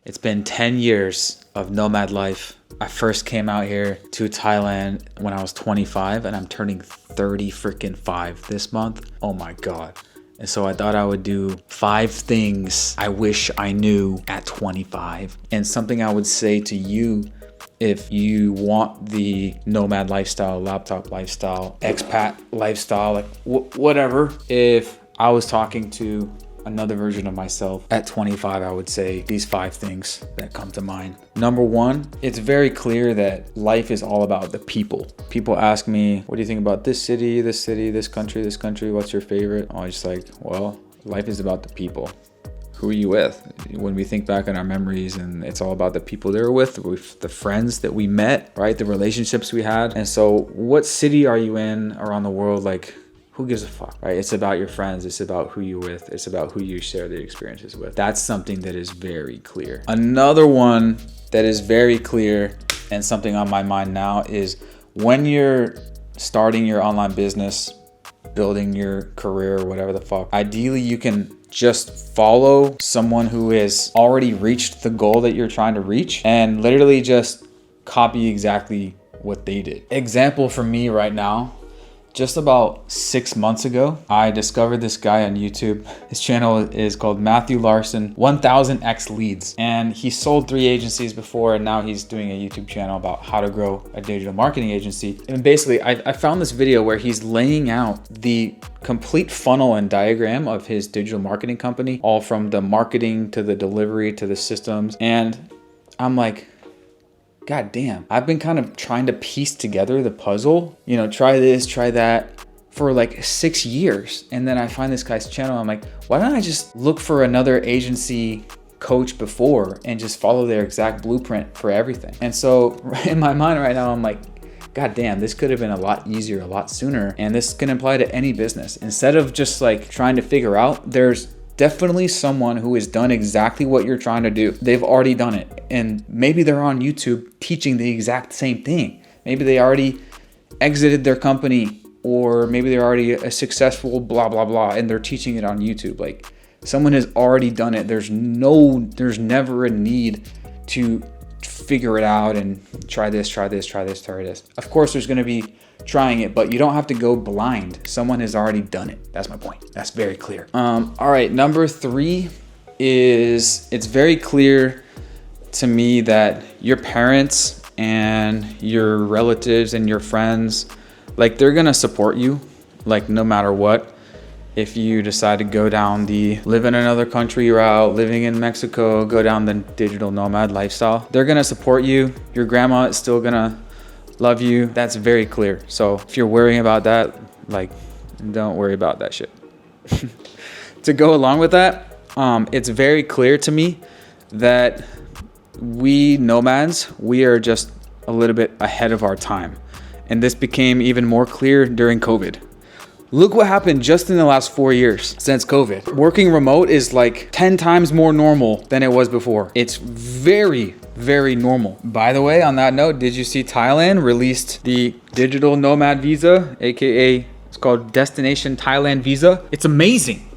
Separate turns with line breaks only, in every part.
It's been 10 years of nomad life. I first came out here to Thailand when I was 25 and I'm turning 30 freaking 5 this month. Oh my God. And so I thought I would do 5 things I wish I knew at 25. And something I would say to you if you want the nomad lifestyle, laptop lifestyle, expat lifestyle, like whatever. If I was talking to another version of myself at 25, I would say these 5 things that come to mind. Number 1, it's very clear that life is all about the people. People ask me, what do you think about this city, this country, what's your favorite? I'm just like, well, life is about the people. Who are you with? When we think back on our memories, and it's all about the people they were with the friends that we met, right? The relationships we had. And so what city are you in around the world? Like, who gives a fuck, right? It's about your friends. It's about who you're with. It's about who you share the experiences with. That's something that is very clear. Another one that is very clear and something on my mind now is when you're starting your online business, building your career or whatever the fuck, ideally you can just follow someone who has already reached the goal that you're trying to reach and literally just copy exactly what they did. Example for me right now, just about 6 months ago, I discovered this guy on YouTube. His channel is called Matthew Larson 1000x Leads. And he sold 3 agencies before, and now he's doing a YouTube channel about how to grow a digital marketing agency. And basically, I found this video where he's laying out the complete funnel and diagram of his digital marketing company, all from the marketing to the delivery to the systems. And I'm like, God damn, I've been kind of trying to piece together the puzzle, try this, try that for like 6 years. And then I find this guy's channel. I'm like, why don't I just look for another agency coach before and just follow their exact blueprint for everything? And so in my mind right now, I'm like, God damn, this could have been a lot easier, a lot sooner. And this can apply to any business. Instead of just like trying to figure out, there's definitely someone who has done exactly what you're trying to do. They've already done it. And maybe they're on YouTube teaching the exact same thing. Maybe they already exited their company, or maybe they're already a successful blah, blah, blah, and they're teaching it on YouTube. Like, someone has already done it. There's never a need to figure it out and try this. Of course, there's going to be trying it, but you don't have to go blind. Someone has already done it. That's my point. That's very clear. All right, number 3 is, it's very clear to me that your parents and your relatives and your friends, like, they're gonna support you, like, no matter what. If you decide to go down the live in another country route, living in Mexico, go down the digital nomad lifestyle, they're gonna support you. Your grandma is still gonna love you. That's very clear. So if you're worrying about that, like, don't worry about that shit. To go along with that, it's very clear to me that we nomads, we are just a little bit ahead of our time. And this became even more clear during COVID. Look what happened just in the last 4 years since COVID. Working remote is like 10 times more normal than it was before. It's very, very normal. By the way, on that note, did you see Thailand released the digital nomad visa, AKA it's called Destination Thailand Visa? It's amazing.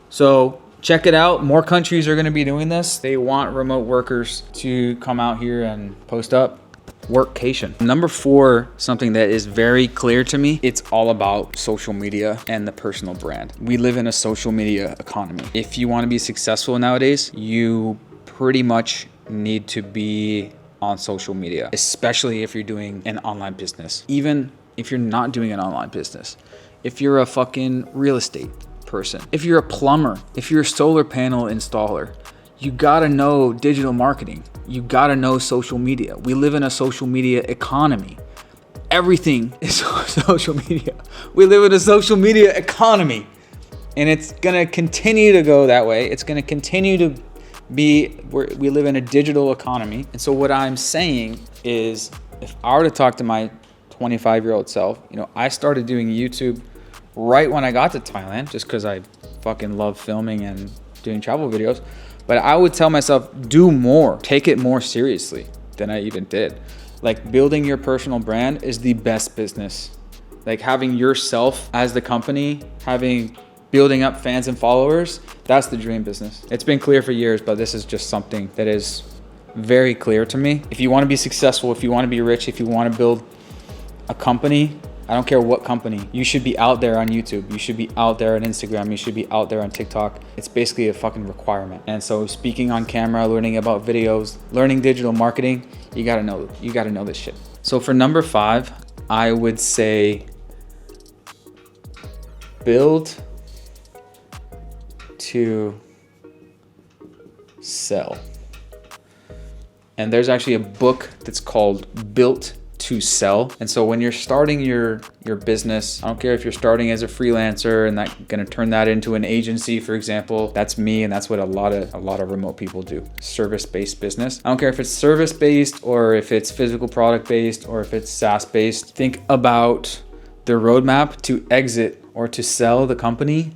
So check it out. More countries are gonna be doing this. They want remote workers to come out here and post up. Workcation. Number 4, something that is very clear to me, it's all about social media and the personal brand. We live in a social media economy. If you want to be successful nowadays, you pretty much need to be on social media, especially if you're doing an online business. Even if you're not doing an online business, if you're a fucking real estate person, if you're a plumber, if you're a solar panel installer, you gotta know digital marketing. You gotta know social media. We live in a social media economy. Everything is social media. We live in a social media economy. And it's gonna continue to go that way. It's gonna continue to be, we live in a digital economy. And so what I'm saying is, if I were to talk to my 25-year-old self, I started doing YouTube right when I got to Thailand, just because I fucking love filming and doing travel videos. But I would tell myself, do more, take it more seriously than I even did. Like, building your personal brand is the best business. Like, having yourself as the company, having building up fans and followers, that's the dream business. It's been clear for years, but this is just something that is very clear to me. If you want to be successful, if you want to be rich, if you want to build a company, I don't care what company, you should be out there on YouTube. You should be out there on Instagram. You should be out there on TikTok. It's basically a fucking requirement. And so speaking on camera, learning about videos, learning digital marketing, you gotta know this shit. So for number 5, I would say build to sell. And there's actually a book that's called Built to Sell. And so when you're starting your business, I don't care if you're starting as a freelancer and that gonna turn that into an agency, for example. That's me, and that's what a lot of remote people do. Service-based business. I don't care if it's service-based or if it's physical product-based or if it's SaaS-based. Think about the roadmap to exit or to sell the company.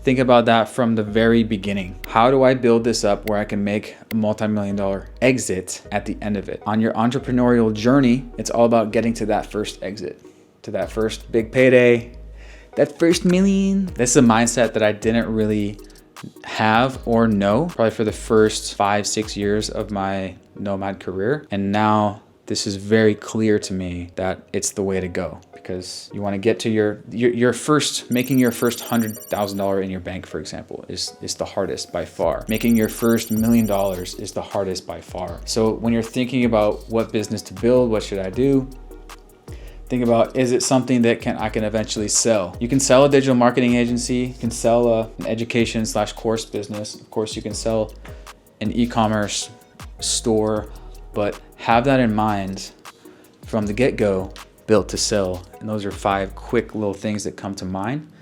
Think about that from the very beginning. How do I build this up where I can make a multi-million-dollar exit at the end of it? On your entrepreneurial journey, it's all about getting to that first exit, to that first big payday, that first million. This is a mindset that I didn't really have or know probably for the first 5-6 years of my nomad career. And now this is very clear to me that it's the way to go, because you want to get to your first, making your first $100,000 in your bank, for example, is the hardest by far. Making your first $1 million is the hardest by far. So when you're thinking about what business to build, what should I do? Think about, is it something that I can eventually sell? You can sell a digital marketing agency, you can sell an education/course business. Of course, you can sell an e-commerce store, but have that in mind from the get-go, built to sell. And those are 5 quick little things that come to mind.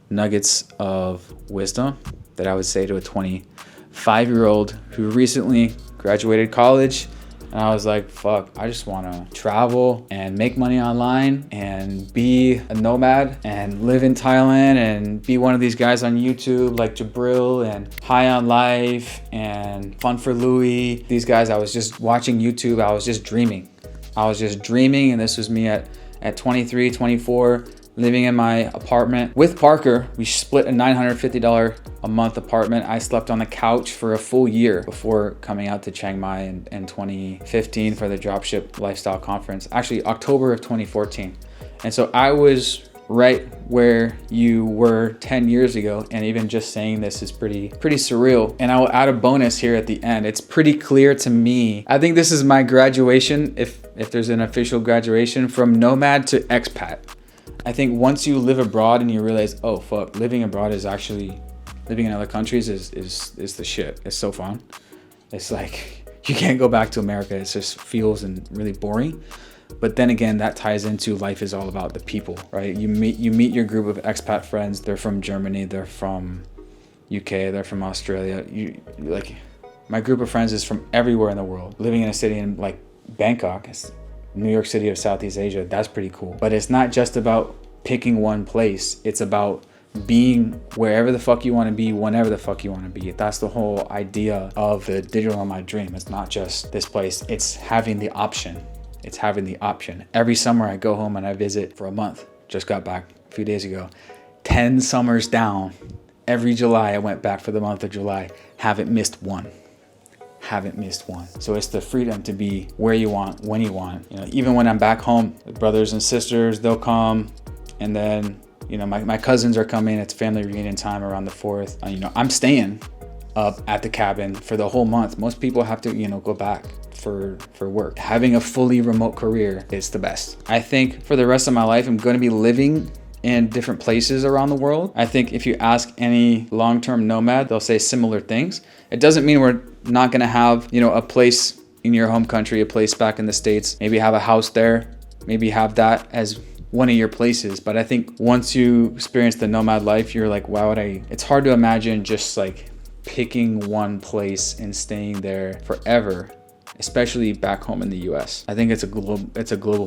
Nuggets of wisdom that I would say to a 25-year-old who recently graduated college. And I was like, fuck, I just want to travel and make money online and be a nomad and live in Thailand and be one of these guys on YouTube like Jabril and High on Life and Fun for Louie. These guys, I was just watching YouTube. I was just dreaming. And this was me at 23, 24, living in my apartment with Parker. We split a $950 a month apartment. I slept on the couch for a full year before coming out to Chiang Mai in 2015 for the Dropship Lifestyle Conference, actually October of 2014. And so I was right where you were 10 years ago. And even just saying this is pretty surreal. And I will add a bonus here at the end. It's pretty clear to me. I think this is my graduation, if there's an official graduation, from nomad to expat. I think once you live abroad and you realize, oh fuck, living abroad is actually, living in other countries is the shit. It's so fun. It's like, you can't go back to America. It just feels and really boring. But then again, that ties into life is all about the people, right? You meet your group of expat friends. They're from Germany, they're from UK, they're from Australia. My group of friends is from everywhere in the world. Living in a city in like Bangkok, New York City of Southeast Asia, that's pretty cool. But it's not just about picking one place. It's about being wherever the fuck you want to be, whenever the fuck you want to be. That's the whole idea of the digital nomad dream. It's not just this place. It's having the option. Every summer I go home and I visit for a month. Just got back a few days ago. 10 summers down. Every July I went back for the month of July. Haven't missed one. So it's the freedom to be where you want, when you want. You know, even when I'm back home, brothers and sisters, they'll come. And then, you know, my cousins are coming. It's family reunion time around the 4th. I'm staying up at the cabin for the whole month. Most people have to, go back for work. Having a fully remote career is the best. I think for the rest of my life, I'm going to be living in different places around the world. I think if you ask any long-term nomad, they'll say similar things. It doesn't mean we're not gonna have, a place in your home country, a place back in the States, maybe have a house there, maybe have that as one of your places. But I think once you experience the nomad life, you're like, wow, it's hard to imagine just like picking one place and staying there forever, especially back home in the US. I think it's a global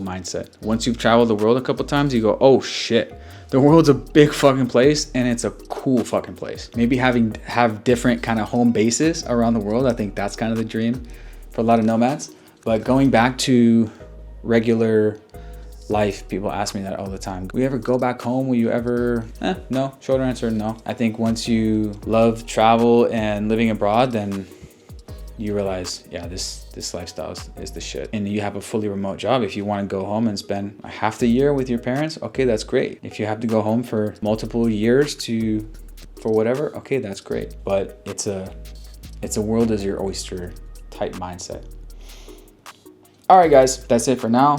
mindset. Once you've traveled the world a couple times, you go, oh shit, the world's a big fucking place and it's a cool fucking place. Maybe have different kind of home bases around the world. I think that's kind of the dream for a lot of nomads. But going back to regular life. People ask me that all the time. Will you ever go back home? Will you ever? No. Short answer, no. I think once you love travel and living abroad, then you realize, yeah, this lifestyle is the shit. And you have a fully remote job. If you want to go home and spend a half the year with your parents, okay, that's great. If you have to go home for multiple years for whatever, okay, that's great. But it's a world is your oyster type mindset. All right, guys, that's it for now.